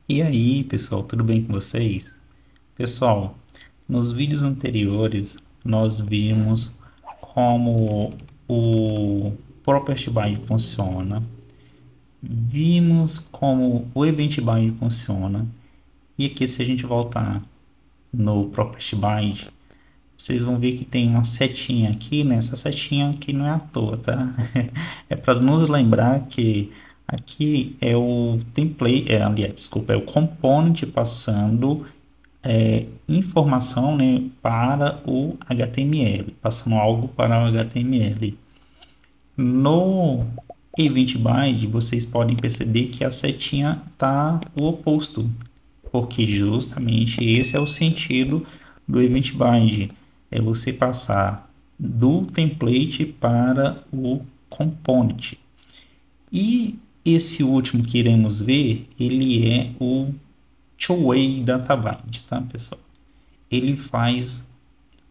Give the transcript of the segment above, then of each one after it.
E aí, pessoal, tudo bem com vocês? Pessoal, nos vídeos anteriores nós vimos como o Property Bind funciona, vimos como o Event Bind funciona, e aqui se a gente voltar no Property Bind, vocês vão ver que tem uma setinha aqui, né? Essa setinha aqui não é à toa, tá? É para nos lembrar que aqui é o template, aliás, desculpa, é o component passando informação, né, para o HTML, passando algo para o HTML. No Event Bind, vocês podem perceber que a setinha está o oposto, porque justamente esse é o sentido do Event Bind, é você passar do template para o component. E esse último que iremos ver, ele é o Two-Way Data Bind, tá, pessoal? Ele faz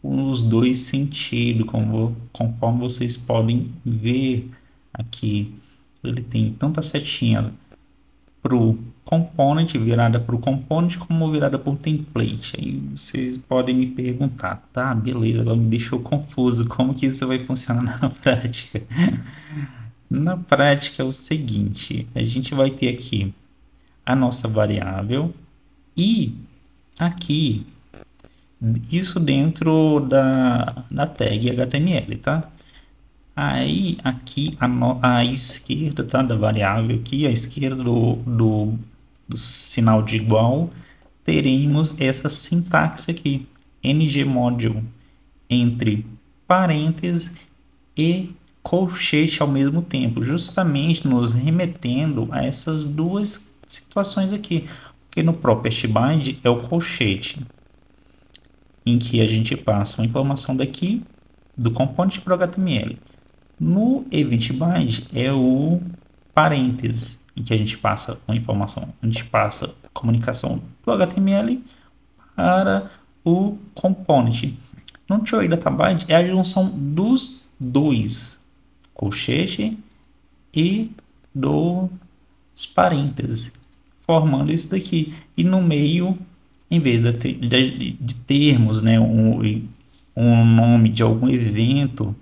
os dois sentidos, conforme vocês podem ver aqui. Ele tem tanto a setinha para o component, virada para o component, como virada para o template. Aí vocês podem me perguntar, tá, beleza, agora me deixou confuso, como que isso vai funcionar na prática? Na prática é o seguinte, a gente vai ter aqui a nossa variável e aqui isso dentro da tag HTML, tá? Aí aqui a esquerda, tá, da variável aqui, à esquerda do sinal de igual, teremos essa sintaxe aqui, ngModule, entre parênteses e colchete ao mesmo tempo, justamente nos remetendo a essas duas situações aqui, porque no Property Bind é o colchete, em que a gente passa uma informação daqui do componente para o HTML. No Event Bind é o parênteses, em que a gente passa uma informação, a gente passa a comunicação do HTML para o component. No Two-Way Data Bind é a junção dos dois, colchete e dos parênteses, formando isso daqui. E no meio, em vez de termos, né, um nome de algum evento,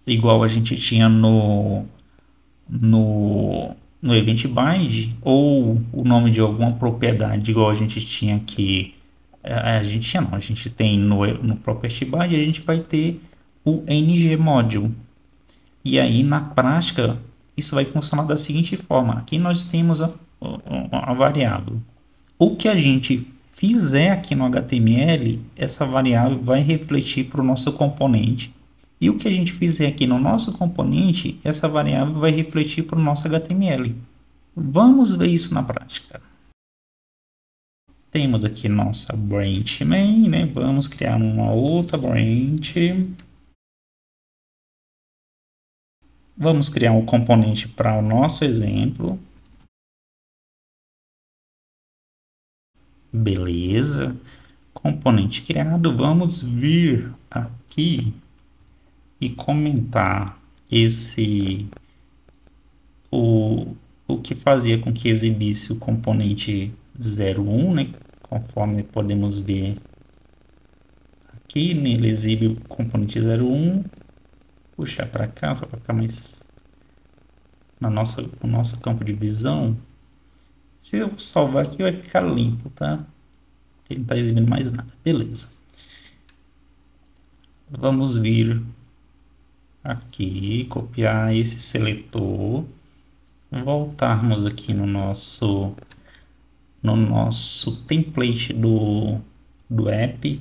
igual a gente tinha no Event Bind, ou o nome de alguma propriedade, igual a gente tinha aqui, a gente tinha não, a gente tem no Property Bind, a gente vai ter o ngModule. E aí, na prática, isso vai funcionar da seguinte forma: aqui nós temos a variável. O que a gente fizer aqui no HTML, essa variável vai refletir para o nosso componente. E o que a gente fizer aqui no nosso componente, essa variável vai refletir para o nosso HTML. Vamos ver isso na prática. Temos aqui nossa branch main, né? Vamos criar uma outra branch. Vamos criar um componente para o nosso exemplo. Beleza. Componente criado. Vamos vir aqui e comentar o, o que fazia com que exibisse o componente 01, né? Conforme podemos ver aqui, né? Ele exibe o componente 01. Puxar para cá, só para ficar mais no nosso campo de visão. Se eu salvar aqui, vai ficar limpo, tá? Ele não está exibindo mais nada. Beleza. Vamos vir aqui, copiar esse seletor, voltarmos aqui no nosso template do app.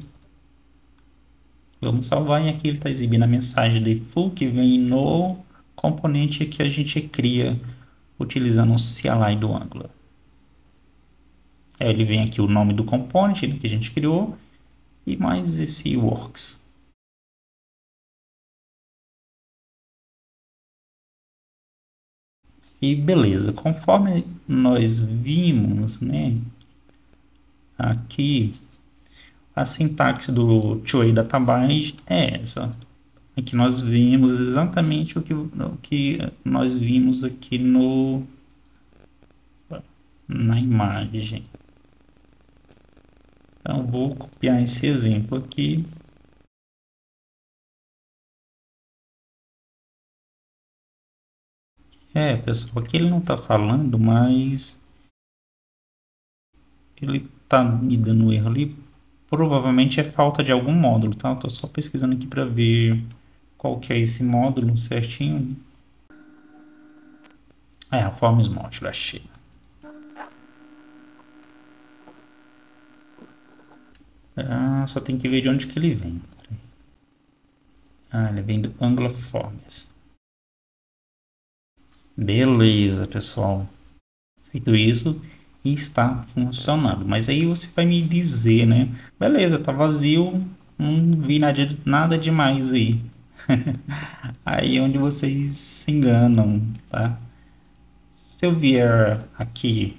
Vamos salvar e aqui ele está exibindo a mensagem default que vem no componente que a gente cria utilizando o CLI do Angular. Aí ele vem aqui o nome do componente, né, que a gente criou e mais esse works. E beleza, conforme nós vimos, né, aqui a sintaxe do Two-Way Data Bind é essa. Aqui nós vimos exatamente o que nós vimos aqui na imagem. Então, vou copiar esse exemplo aqui. Pessoal, aqui ele não está falando, mas ele está me dando um erro ali. Provavelmente é falta de algum módulo, tá? Eu tô só pesquisando aqui para ver qual que é esse módulo certinho. A Forms Module, achei. Só tem que ver de onde que ele vem. Ele vem do Angular Forms. Beleza, pessoal. Feito isso, está funcionando. Mas aí você vai me dizer, né? Beleza, tá vazio, não vi nada demais aí. Aí é onde vocês se enganam, tá? Se eu vier aqui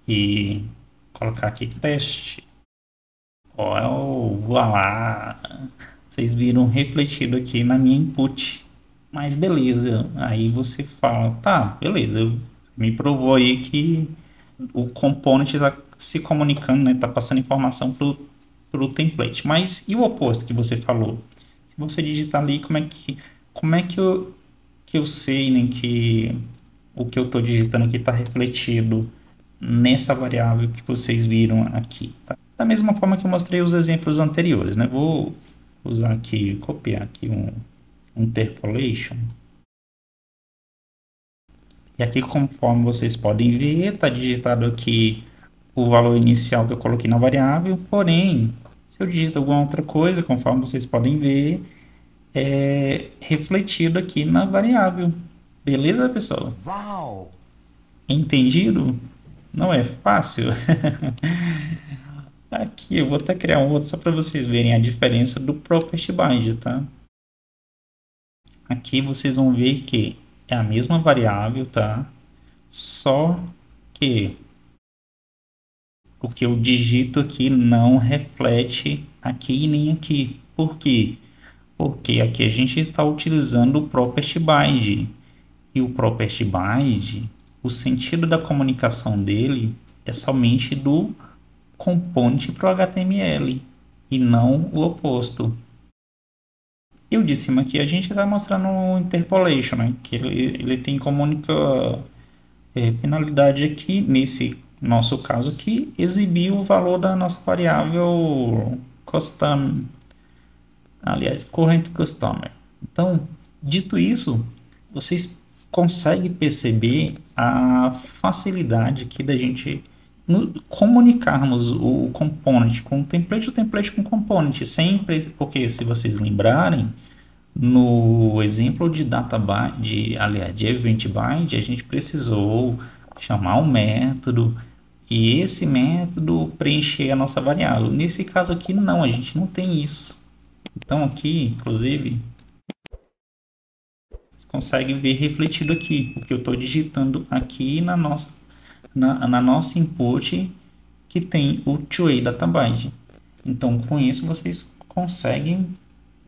e colocar aqui teste, voilá, vocês viram refletido aqui na minha input. Mas beleza, aí você fala, tá, beleza, me provou aí que o component está se comunicando, né? Tá passando informação pro template. Mas e o oposto que você falou? Se você digitar ali, como é que eu sei, né, que o que eu estou digitando aqui está refletido nessa variável que vocês viram aqui, tá? Da mesma forma que eu mostrei os exemplos anteriores, né? Vou usar aqui, copiar aqui um interpolation. E aqui, conforme vocês podem ver, está digitado aqui o valor inicial que eu coloquei na variável, porém, se eu digito alguma outra coisa, conforme vocês podem ver, é refletido aqui na variável. Beleza, pessoal? Uau! Entendido? Não é fácil? Aqui, eu vou até criar um outro só para vocês verem a diferença do property bind, tá? Aqui vocês vão ver que é a mesma variável, tá? Só que o que eu digito aqui não reflete aqui nem aqui. Por quê? Porque aqui a gente está utilizando o property bind. E o property bind, o sentido da comunicação dele é somente do componente para o HTML e não o oposto. E o de cima aqui a gente está mostrando o interpolation, né? Que ele tem comunica finalidade aqui, nesse nosso caso aqui, exibir o valor da nossa variável custom, aliás, current customer. Então, dito isso, vocês conseguem perceber a facilidade aqui da gente comunicarmos o component com o template com o component, sempre, porque se vocês lembrarem, no exemplo de aliás, de event bind, a gente precisou chamar um método e esse método preencher a nossa variável. Nesse caso aqui, não, a gente não tem isso. Então aqui, inclusive, vocês conseguem ver refletido aqui o que eu estou digitando aqui na nossa input que tem o two-way databind. Então, com isso, vocês conseguem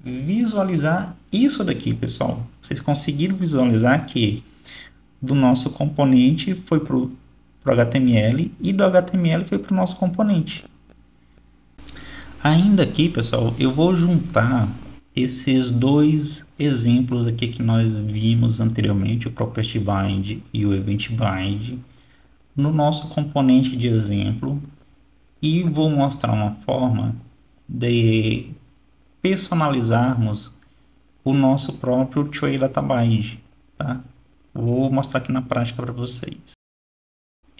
visualizar isso daqui, pessoal. Vocês conseguiram visualizar que do nosso componente foi para o HTML e do HTML foi para o nosso componente. Ainda aqui, pessoal, eu vou juntar esses dois exemplos aqui que nós vimos anteriormente, o property bind e o event bind, no nosso componente de exemplo e vou mostrar uma forma de personalizarmos o nosso próprio two-way databind, tá? Vou mostrar aqui na prática para vocês.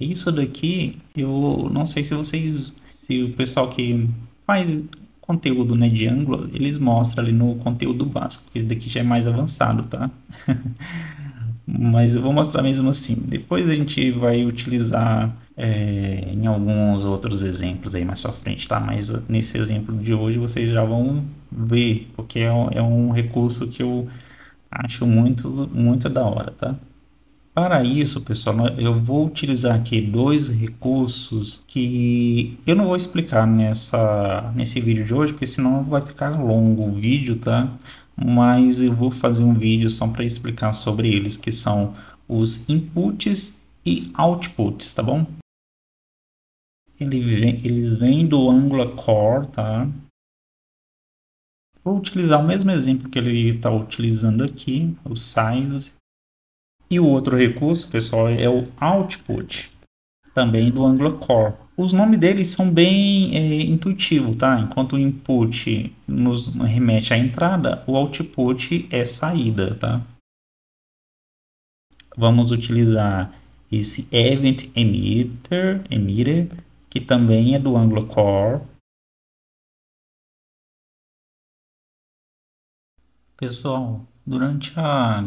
Isso daqui, eu não sei se o pessoal que faz conteúdo, né, de Angular, eles mostram ali no conteúdo básico, porque esse daqui já é mais avançado, tá? Mas eu vou mostrar mesmo assim. Depois a gente vai utilizar em alguns outros exemplos aí mais pra frente, tá? Mas nesse exemplo de hoje vocês já vão ver, porque é um recurso que eu acho muito, muito da hora, tá? Para isso, pessoal, eu vou utilizar aqui dois recursos que eu não vou explicar nesse vídeo de hoje, porque senão vai ficar longo o vídeo, tá? Mas eu vou fazer um vídeo só para explicar sobre eles, que são os inputs e outputs, tá bom? Eles vêm do Angular Core, tá? Vou utilizar o mesmo exemplo que ele está utilizando aqui, o size. E o outro recurso, pessoal, é o output, também do Angular Core. Os nomes deles são bem intuitivos, tá? Enquanto o input nos remete à entrada, o output é saída, tá? Vamos utilizar esse Event Emitter, que também é do Angular Core. Pessoal, durante a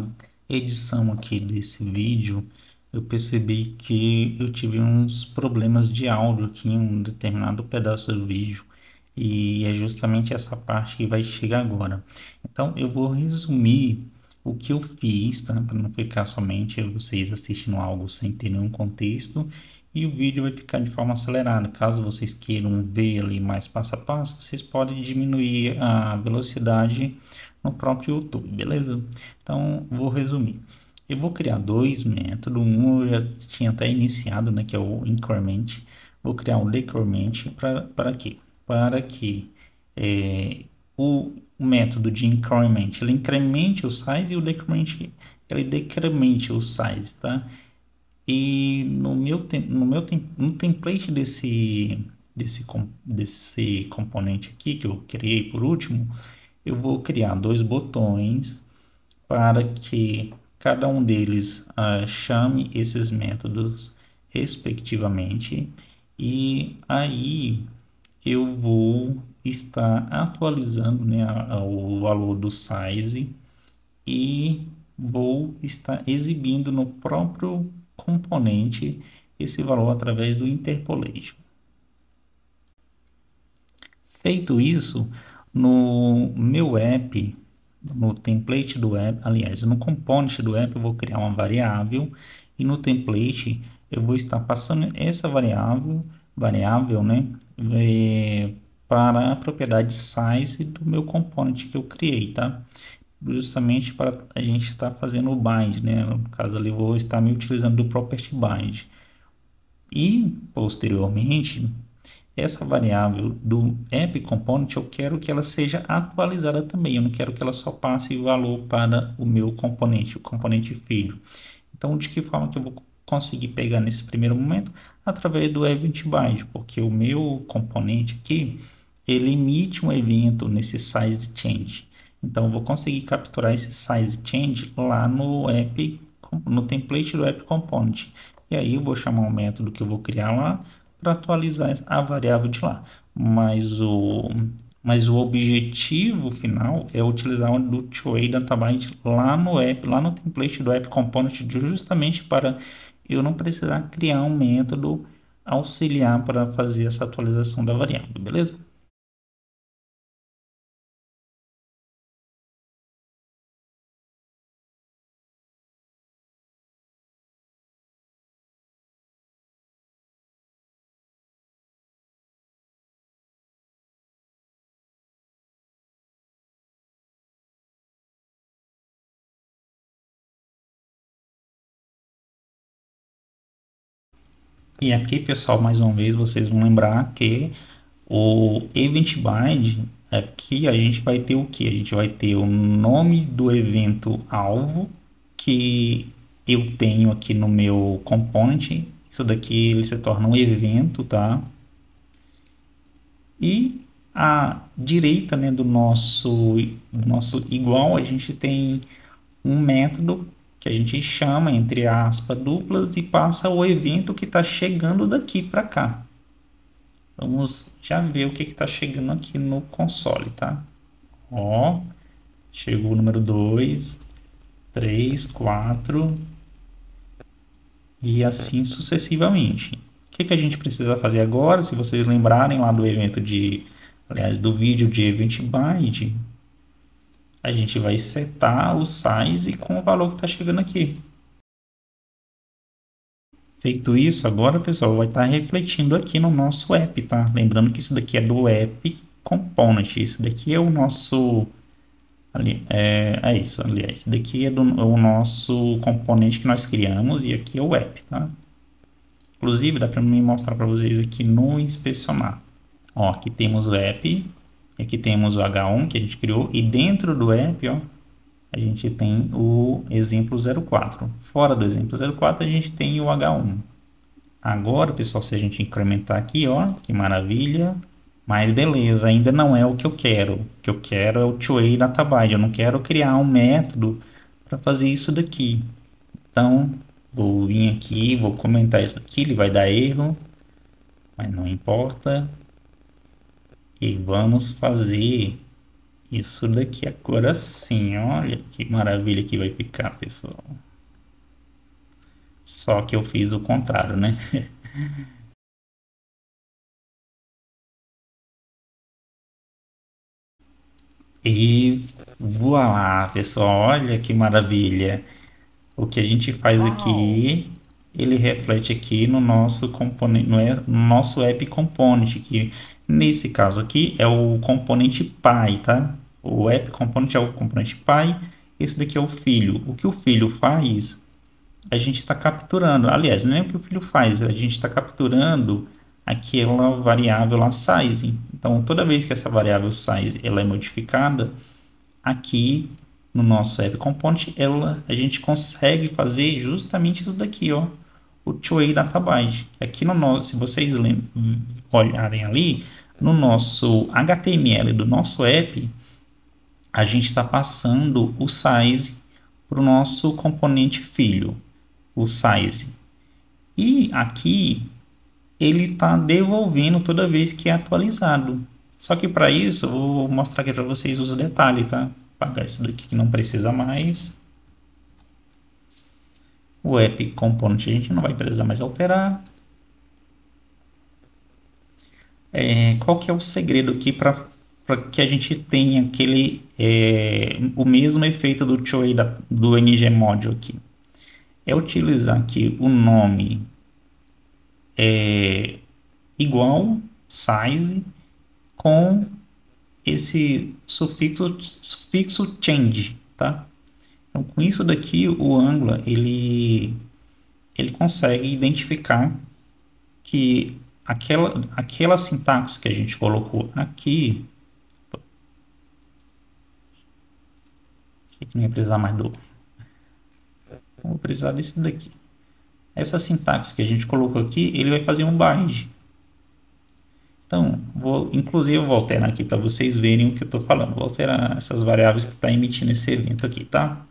edição aqui desse vídeo, eu percebi que eu tive uns problemas de áudio aqui em um determinado pedaço do vídeo, e é justamente essa parte que vai chegar agora. Então, eu vou resumir o que eu fiz, tá? Para não ficar somente vocês assistindo algo sem ter nenhum contexto, e o vídeo vai ficar de forma acelerada. Caso vocês queiram ver ali mais passo a passo, vocês podem diminuir a velocidade no próprio YouTube, beleza? Então, vou resumir. Eu vou criar dois métodos. Um eu já tinha até iniciado, né, que é o increment. Vou criar um decrement para quê? Para que o método de increment ele incremente o size, e o decrement ele decremente o size, tá? E no template desse componente aqui que eu criei por último, eu vou criar dois botões para que cada um deles chame esses métodos respectivamente, e aí eu vou estar atualizando, né, o valor do size, e vou estar exibindo no próprio componente esse valor através do interpolation. Feito isso, no meu app, no template do app, aliás, no component do app, eu vou criar uma variável, e no template eu vou estar passando essa variável, né, para a propriedade size do meu component que eu criei, tá? Justamente para a gente estar fazendo o bind, né? No caso ali, eu vou estar me utilizando do property bind. E posteriormente, essa variável do app component, eu quero que ela seja atualizada também. Eu não quero que ela só passe o valor para o meu componente, o componente filho. Então, de que forma que eu vou conseguir pegar nesse primeiro momento? Através do event bind, porque o meu componente aqui, ele emite um evento nesse size change. Então, eu vou conseguir capturar esse size change lá no app, no template do app component. E aí eu vou chamar um método que eu vou criar lá para atualizar a variável de lá. Mas o objetivo final é utilizar o do two-way databyte lá no app, lá no template do app component, justamente para eu não precisar criar um método auxiliar para fazer essa atualização da variável, beleza? E aqui, pessoal, mais uma vez, vocês vão lembrar que o Event Bind, aqui a gente vai ter o que? A gente vai ter o nome do evento alvo que eu tenho aqui no meu component. Isso daqui ele se torna um evento, tá? E à direita, né, do nosso igual, a gente tem um método que a gente chama, entre aspas, duplas, e passa o evento que está chegando daqui para cá. Vamos já ver o que está chegando aqui no console, tá? Ó, chegou o número 2, 3, 4 e assim sucessivamente. O que a gente precisa fazer agora? Se vocês lembrarem lá do aliás, do vídeo de Event Bind, a gente vai setar o size com o valor que está chegando aqui. Feito isso, agora, pessoal, vai estar refletindo aqui no nosso app, tá? Lembrando que isso daqui é do app component. Isso daqui é o nosso... é isso, aliás. Esse daqui é o nosso componente que nós criamos, e aqui é o app, tá? Inclusive, dá para me mostrar para vocês aqui no inspecionar. Ó, aqui temos o app, aqui temos o H1 que a gente criou, e dentro do app, ó, a gente tem o exemplo 04. Fora do exemplo 04, a gente tem o H1. Agora, pessoal, se a gente incrementar aqui, ó, que maravilha. Mas beleza, ainda não é o que eu quero. O que eu quero é o two-way database. Eu não quero criar um método para fazer isso daqui. Então, vou vir aqui, vou comentar isso aqui, ele vai dar erro, mas não importa. E vamos fazer isso daqui agora sim. Olha que maravilha que vai ficar, pessoal. Só que eu fiz o contrário, né? E voa lá, pessoal. Olha que maravilha. O que a gente faz aqui, ele reflete aqui no nosso componente, no nosso app component, que nesse caso aqui é o componente pai, tá? O app component é o componente pai, esse daqui é o filho. O que o filho faz, a gente está capturando. Aliás, não é o que o filho faz, a gente está capturando aquela variável lá size. Então, toda vez que essa variável size ela é modificada, aqui no nosso App Component, a gente consegue fazer justamente isso daqui, ó, o two-way database. Aqui no nosso, se vocês olharem ali, no nosso HTML do nosso app, a gente está passando o size para o nosso componente filho, o size. E aqui ele está devolvendo toda vez que é atualizado. Só que para isso, eu vou mostrar aqui para vocês os detalhes, tá? Apagar isso daqui que não precisa mais. O app component a gente não vai precisar mais alterar. Qual que é o segredo aqui para que a gente tenha o mesmo efeito do two-way do ng module aqui? É utilizar aqui o nome igual size com esse sufixo change, tá? Então, com isso daqui, o Angular, ele consegue identificar que aquela sintaxe que a gente colocou aqui, que não ia precisar mais vou precisar desse daqui. Essa sintaxe que a gente colocou aqui, ele vai fazer um bind. Então, inclusive eu vou alterar aqui para vocês verem o que eu estou falando. Vou alterar essas variáveis que está emitindo esse evento aqui, tá?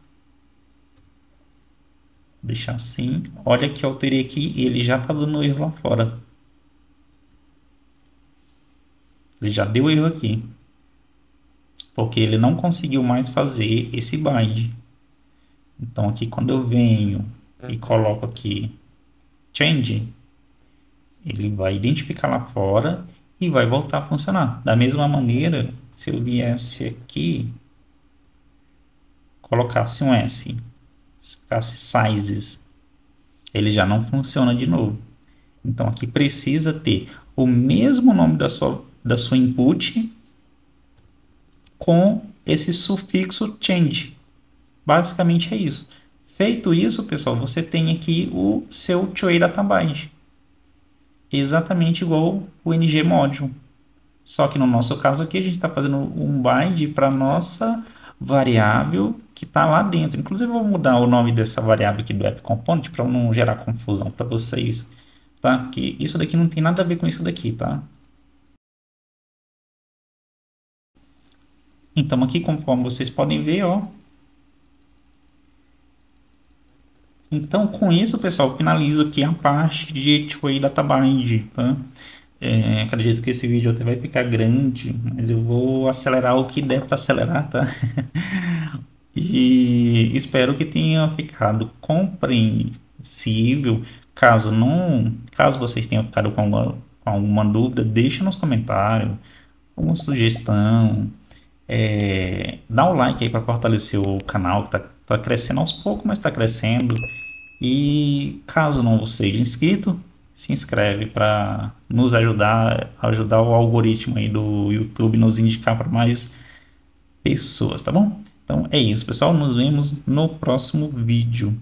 Vou deixar assim. Olha que eu alterei aqui e ele já está dando erro lá fora. Ele já deu erro aqui. Porque ele não conseguiu mais fazer esse bind. Então aqui quando eu venho e coloco aqui change, ele vai identificar lá fora e vai voltar a funcionar. Da mesma maneira, se eu viesse aqui, colocasse um S, colocasse sizes, ele já não funciona de novo. Então aqui precisa ter o mesmo nome da sua input com esse sufixo change. Basicamente é isso. Feito isso, pessoal, você tem aqui o seu two-way database. Exatamente igual o ng module. Só que no nosso caso aqui a gente está fazendo um bind para nossa variável que está lá dentro. Inclusive eu vou mudar o nome dessa variável aqui do app component para não gerar confusão para vocês, tá? Que isso daqui não tem nada a ver com isso daqui, tá? Então aqui, conforme vocês podem ver, ó. Então com isso, pessoal, finalizo aqui a parte de two-way database, tá? Acredito que esse vídeo até vai ficar grande, mas eu vou acelerar o que der para acelerar, tá? E espero que tenha ficado compreensível. Caso vocês tenham ficado com alguma dúvida, deixa nos comentários, alguma sugestão. Dá um like aí para fortalecer o canal, que tá crescendo aos poucos, mas está crescendo. E caso não seja inscrito, se inscreve para nos ajudar o algoritmo aí do YouTube nos indicar para mais pessoas, tá bom? Então é isso, pessoal. Nos vemos no próximo vídeo.